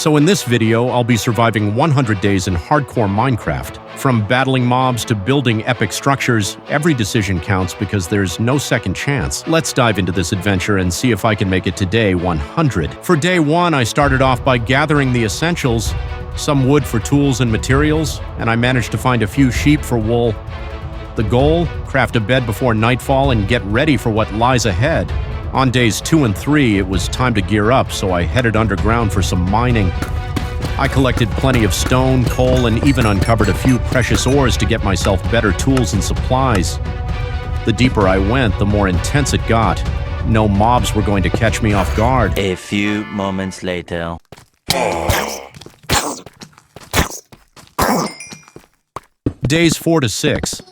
So in this video, I'll be surviving 100 days in hardcore Minecraft. From battling mobs to building epic structures, every decision counts because there's no second chance. Let's dive into this adventure and see if I can make it to day 100. For day 1, I started off by gathering the essentials, some wood for tools and materials, and I managed to find a few sheep for wool. The goal? Craft a bed before nightfall and get ready for what lies ahead. On days 2 and 3, it was time to gear up, so I headed underground for some mining. I collected plenty of stone, coal, and even uncovered a few precious ores to get myself better tools and supplies. The deeper I went, the more intense it got. No mobs were going to catch me off guard. A few moments later. Days 4 to 6.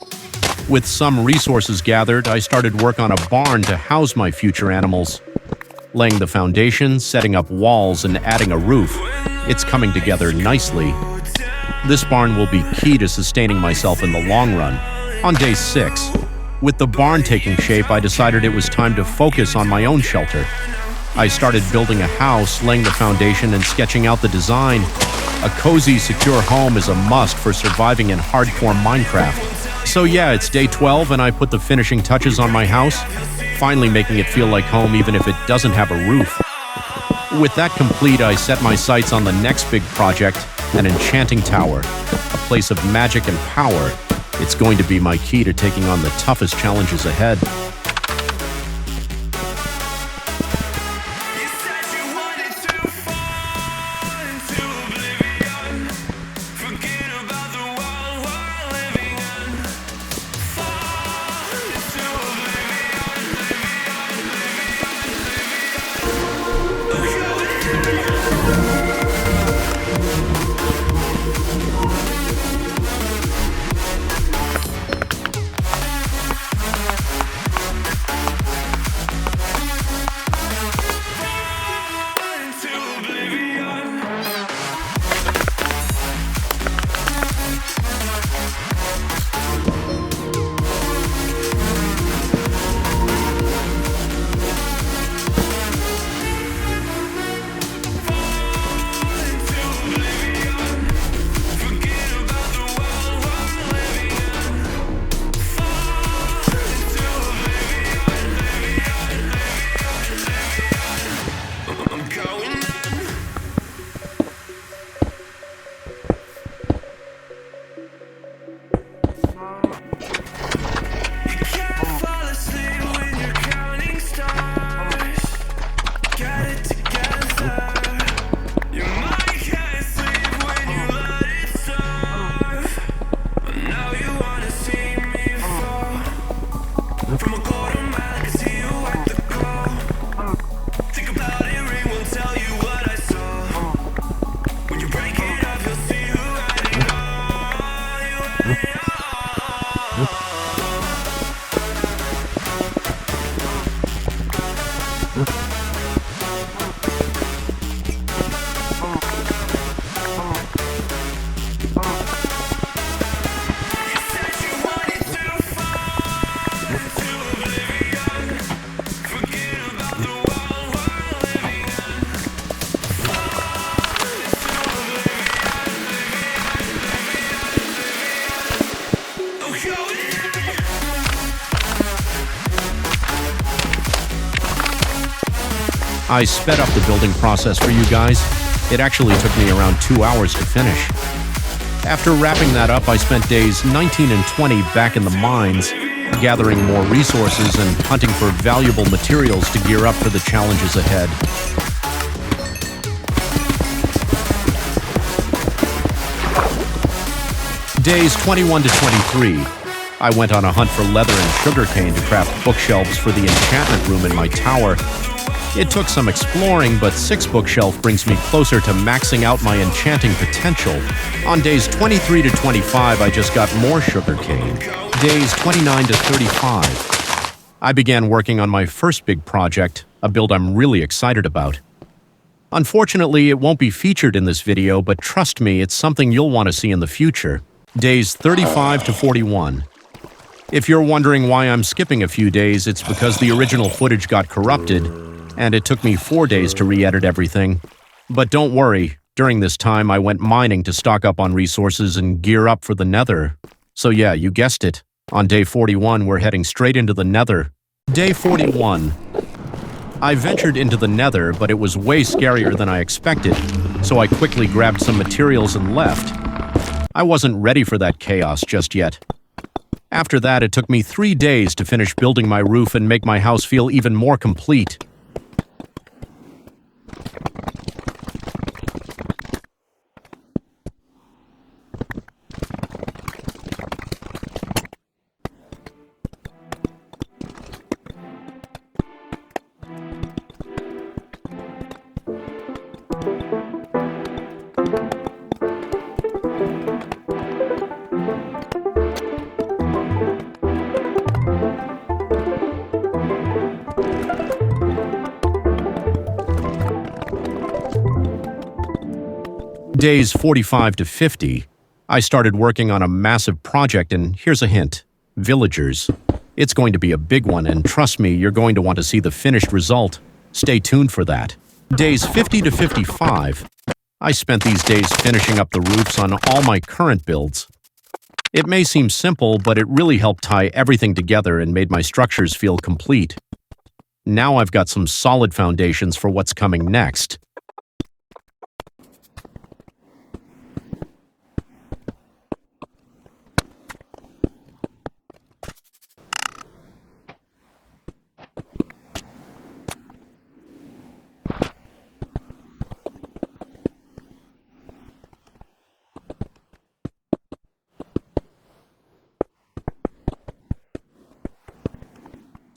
With some resources gathered, I started work on a barn to house my future animals. Laying the foundation, setting up walls, and adding a roof. It's coming together nicely. This barn will be key to sustaining myself in the long run. On day 6, with the barn taking shape, I decided it was time to focus on my own shelter. I started building a house, laying the foundation, and sketching out the design. A cozy, secure home is a must for surviving in hardcore Minecraft. So yeah, it's day 12 and I put the finishing touches on my house, finally making it feel like home even if it doesn't have a roof. With that complete, I set my sights on the next big project, an enchanting tower, a place of magic and power. It's going to be my key to taking on the toughest challenges ahead. I sped up the building process for you guys. It actually took me around 2 hours to finish. After wrapping that up, I spent days 19 and 20 back in the mines, gathering more resources and hunting for valuable materials to gear up for the challenges ahead. Days 21 to 23. I went on a hunt for leather and sugarcane to craft bookshelves for the enchantment room in my tower. It took some exploring, but 6 bookshelf brings me closer to maxing out my enchanting potential. On days 23 to 25, I just got more sugarcane. Days 29 to 35, I began working on my first big project, a build I'm really excited about. Unfortunately, it won't be featured in this video, but trust me, it's something you'll want to see in the future. Days 35 to 41. If you're wondering why I'm skipping a few days, it's because the original footage got corrupted, and it took me 4 days to re-edit everything. But don't worry, During this time, I went mining to stock up on resources and gear up for the Nether. So yeah, you guessed it. On day 41, we're heading straight into the Nether. Day 41. I ventured into the Nether, but it was way scarier than I expected, so I quickly grabbed some materials and left. I wasn't ready for that chaos just yet. After that, it took me 3 days to finish building my roof and make my house feel even more complete. Days 45 to 50, I started working on a massive project, and here's a hint: villagers. It's going to be a big one, and trust me, you're going to want to see the finished result. Stay tuned for that. Days 50 to 55, I spent these days finishing up the roofs on all my current builds. It may seem simple, but it really helped tie everything together and made my structures feel complete. Now I've got some solid foundations for what's coming next.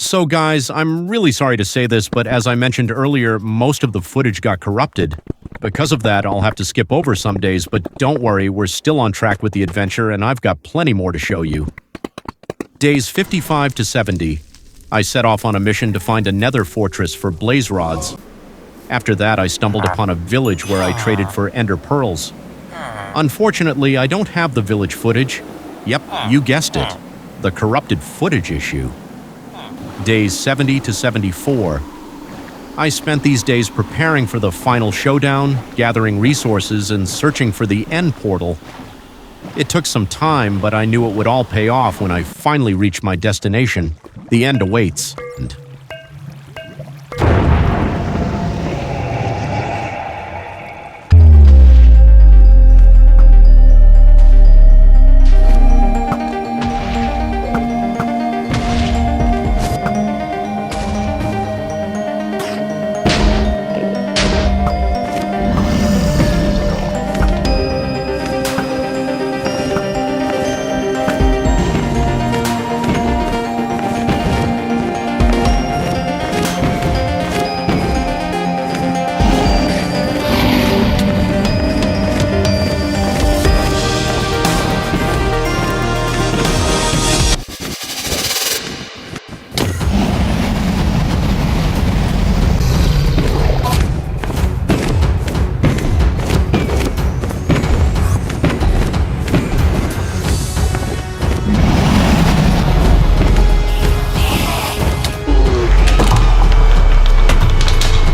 So guys, I'm really sorry to say this, but as I mentioned earlier, most of the footage got corrupted. Because of that, I'll have to skip over some days, but don't worry, we're still on track with the adventure and I've got plenty more to show you. Days 55 to 70, I set off on a mission to find a nether fortress for blaze rods. After that, I stumbled upon a village where I traded for ender pearls. Unfortunately, I don't have the village footage. Yep, you guessed it, the corrupted footage issue. Days 70 to 74. I spent these days preparing for the final showdown, gathering resources, and searching for the end portal. It took some time, but I knew it would all pay off when I finally reached my destination. The end awaits.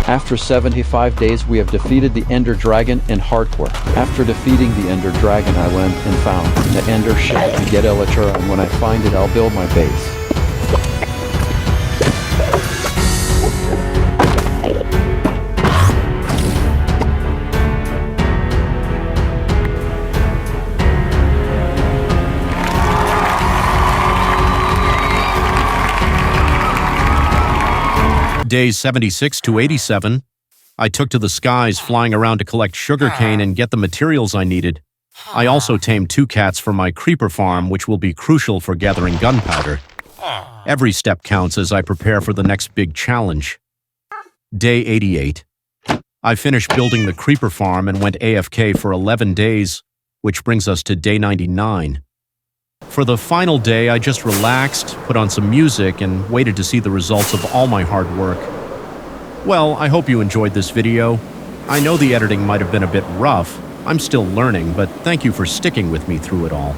After 75 days, we have defeated the Ender Dragon in hardcore. After defeating the Ender Dragon, I went and found the Ender ship to get Elytra, and when I find it, I'll build my base. Days 76 to 87, I took to the skies, flying around to collect sugarcane and get the materials I needed. I also tamed 2 cats for my creeper farm, which will be crucial for gathering gunpowder. Every step counts as I prepare for the next big challenge. Day 88. I finished building the creeper farm and went AFK for 11 days, which brings us to day 99. For the final day, I just relaxed, put on some music, and waited to see the results of all my hard work. Well, I hope you enjoyed this video. I know the editing might have been a bit rough. I'm still learning, but thank you for sticking with me through it all.